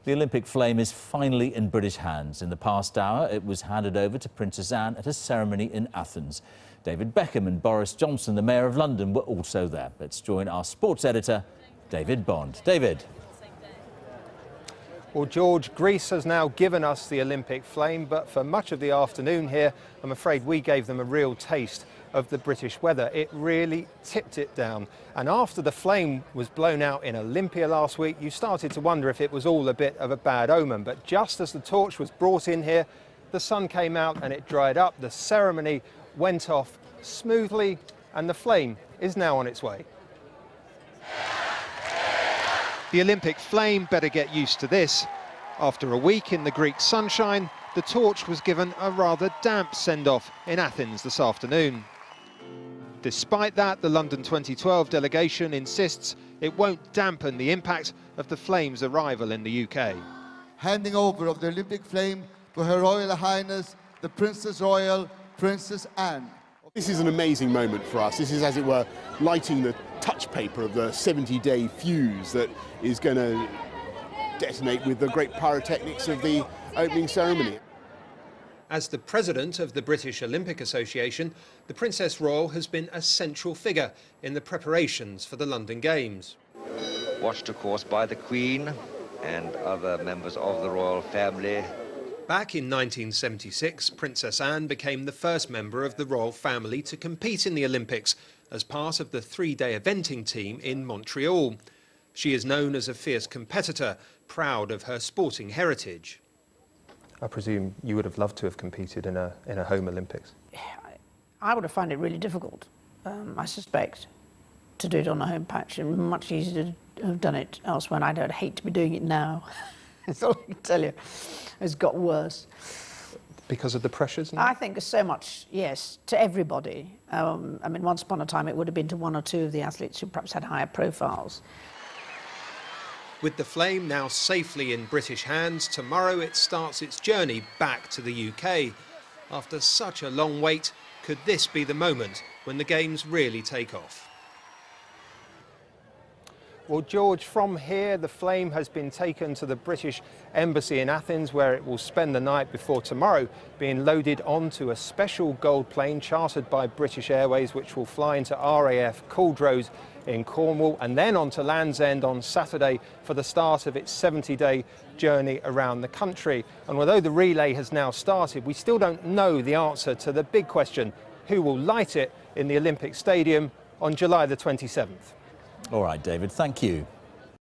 The Olympic flame is finally in British hands. In the past hour, it was handed over to Princess Anne at a ceremony in Athens. David Beckham and Boris Johnson, the Mayor of London, were also there. Let's join our sports editor, David Bond. David. Well, George, Greece has now given us the Olympic flame, but for much of the afternoon here, I'm afraid we gave them a real taste of the British weather. It really tipped it down. And after the flame was blown out in Olympia last week, you started to wonder if it was all a bit of a bad omen. But just as the torch was brought in here, the sun came out and it dried up. The ceremony went off smoothly and the flame is now on its way. The Olympic flame better get used to this. After a week in the Greek sunshine, the torch was given a rather damp send-off in Athens this afternoon. Despite that, the London 2012 delegation insists it won't dampen the impact of the flame's arrival in the UK. Handing over of the Olympic flame to Her Royal Highness, the Princess Royal, Princess Anne. This is an amazing moment for us. This is, as it were, lighting the touch paper of the 70-day fuse that is going to detonate with the great pyrotechnics of the opening ceremony. As the president of the British Olympic Association, the Princess Royal has been a central figure in the preparations for the London Games. Watched, of course, by the Queen and other members of the royal family. Back in 1976, Princess Anne became the first member of the royal family to compete in the Olympics as part of the three-day eventing team in Montreal. She is known as a fierce competitor, proud of her sporting heritage. I presume you would have loved to have competed in a home Olympics. I would have found it really difficult, I suspect, to do it on a home patch. It would be much easier to have done it elsewhere, and I'd hate to be doing it now. That's all I can tell you. It's got worse. Because of the pressures? I think so much, yes, to everybody. I mean, once upon a time it would have been to one or two of the athletes who perhaps had higher profiles. With the flame now safely in British hands, tomorrow it starts its journey back to the UK. After such a long wait, could this be the moment when the Games really take off? Well, George, from here, the flame has been taken to the British Embassy in Athens, where it will spend the night before tomorrow being loaded onto a special gold plane chartered by British Airways, which will fly into RAF Culdrose in Cornwall and then on to Land's End on Saturday for the start of its 70-day journey around the country. And although the relay has now started, we still don't know the answer to the big question: who will light it in the Olympic Stadium on July the 27th? All right, David, thank you.